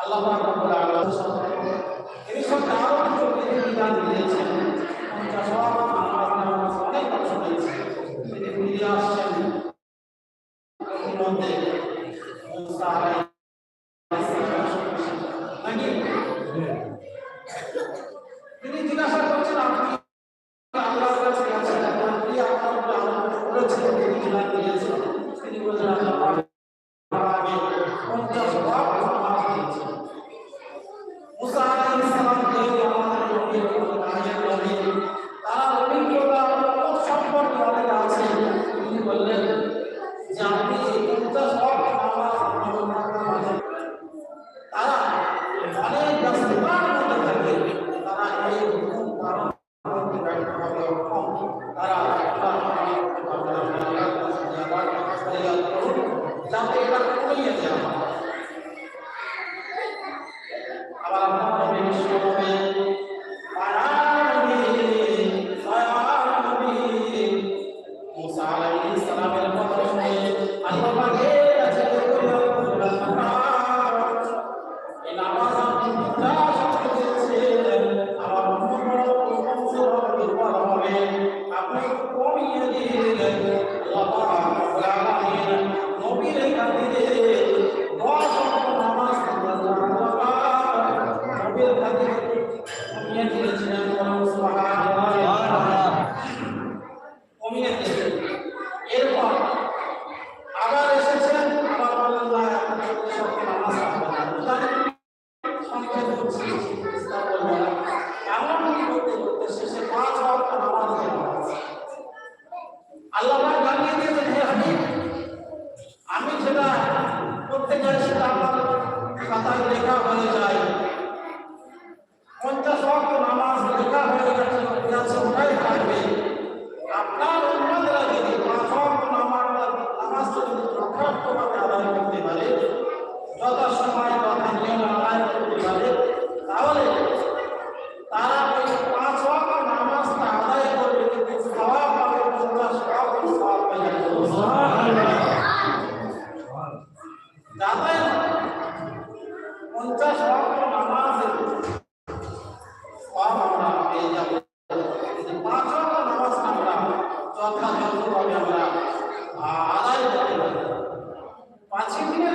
আল্লাহ পাক রব্বুল আলামিন এই সব আরো কিছু বিধান দিয়েছেন। 50 নামাজ অনেক মানুষ রয়েছে তিনি ফিরে আসছেন মধ্যে মুসা আলাইহিস নাকি তিনি জিজ্ঞাসা করছেন আপনি আল্লাহর কাছে আছেন আপনি আপনার বলেছেন তিনি বিধান দিয়েছেন তিনি বলেন আল্লাহ আগে 50 ওয়াক্ত নামাজ দিয়েছেন। মুসা আলাইহিস সালাম যেহেতু আমাদের নবী আয়ের নবী তারা অভিজ্ঞতা সম্পর্কে অনেক আছে তিনি বললেন যে আপনি 50 ওয়াক্ত নামাজ তারা অনেক ব্যস্ততার মধ্যে থাকে তারা এই হুকুম পালন করতে ব্যর্থ হবে তারা যাতে এটা কমিয়ে দেওয়া হয়। আবার আপনার নবী বিশ্বনবী মুসা আলাইহিস সালামের কথা শুনে আল্লাহ পাকের কাছে এই নামাজ আপনি আমার হবে আপনি কমিয়ে দিলেন আল্লাহ রাব্বুল আলামিন নবীর কাছে দোয়া নামাজ নবীর কাছে কমিয়ে দিয়েছিলেন সুবহানাল্লাহ কমিয়ে দিয়েছেন। এরপর আবার এসেছেন আবার আল্লাহ সবকে নামাজ সংক্ষেপ করছি এমন করতে করতে শেষে 5 ওয়াক্ত নামাজ আল্লাহ জানিয়ে দিয়েছেন হে হাবিব আমি যেটা করতে চাই সেটা আমার খাতায় লেখা হয়ে যায় 50 ওয়াক্ত নামাজ লেখা হয়ে গেছে ওটাই থাকবে আপনার উম্মতরা যদি 5 ওয়াক্ত নামাজ যদি যথার্থভাবে আদায় করতে পারে যথাসময় তথা নিয়ম আদায় করতে পারে তাহলে তারা ওই 5 ওয়াক্ত নামাজটা আদায় করবে কিন্তু সওয়াব পাবে 50 ওয়াক্ত সওয়াব পাবে সুবহানাল্লাহ যাতে 50 ওয়াক্ত নামাজের সওয়াব আমরা পেয়ে যাব কিন্তু 5 ওয়াক্ত নামাজ আমরা যথাযথভাবে আমরা আদায় করতে পারি 5 দিনের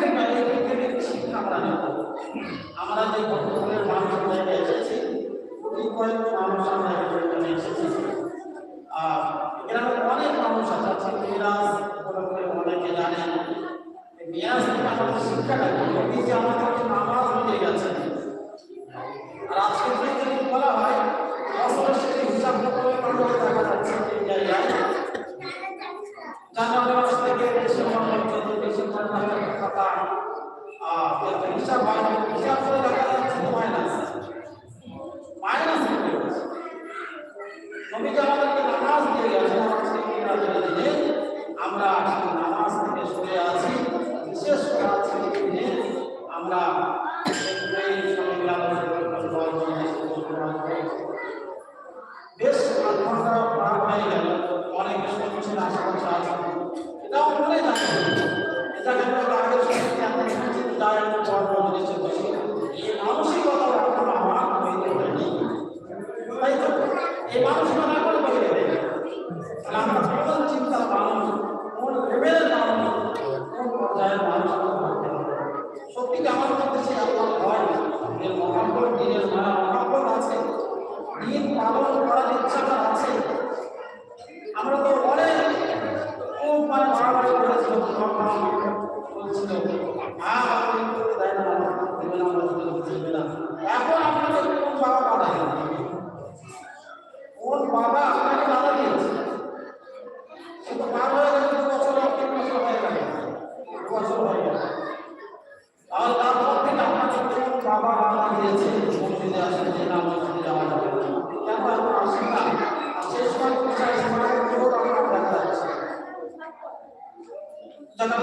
থেকে এই শিক্ষা আমরা নেব। আমরা যে বর্তমানের মানুষের এসেছি এই কয়েক মানুষ আমরা এখানে এসেছি এখানে অনেক মানুষ আছে মিরাজ উপলক্ষে অনেকে জানেন মিরাজ থেকে আমাদের শিক্ষাটা কি যে আমাদের নামাজ হয়ে গেছে আর আজকে যদি বলা হয় বছরের শেষে হিসাব করতে মানুষ দেখা যাচ্ছে এই জায়গায় জানুয়ারি মাস থেকে ডিসেম্বর পর্যন্ত ডিসেম্বর মাসের খাতা হিসাব হয় হিসাব করে দেখা যাচ্ছে মাইনাস নবীজি আমাদেরকে নামাজ দিয়ে গেছেন দিনে আমরা নামাজ থেকে সরে আছি বিশেষ করে আজকে দিনে আমরা বেশ আধ ঘন্টা পার হয়ে গেল অনেকে শুনছেন আশেপাশে আছেন এটাও মনে যাচ্ছে এটাকে আমরা আগের সঙ্গে এই মানসিকতা এখন আমার হইতে পারেনি তাই তো এই মানসিকতা না করে বলে দেবে আমরা কোন চিন্তা মানুষ কোন লেভেলের মানুষ কোন পর্যায়ের মানুষ সত্যি আমার মধ্যে সে আল্লাহ ভয় এর মহাব্বত দিনের মহাব্বত আছে দিন পালন করার ইচ্ছাটা আছে। আমরা তো অনেক খুব মানে বাড়াবাড়ি করেছিল বলছিল এখন আপনাদের কোন বাবা বাধা কোন বাবা আপনাকে বাধা দিয়েছে সে তো পার হয়ে গেছে 2 বছর 3 বছর হয়ে গেল 2 বছর হয়ে গেল তাহলে তারপর থেকে আপনাকে কোন বাবা বাধা দিয়েছে মসজিদে আসেন যে না মসজিদে যাওয়া যাবে না কেন এখন আসেন না আর সেই সময় আপনার দেখা যাচ্ছে যারা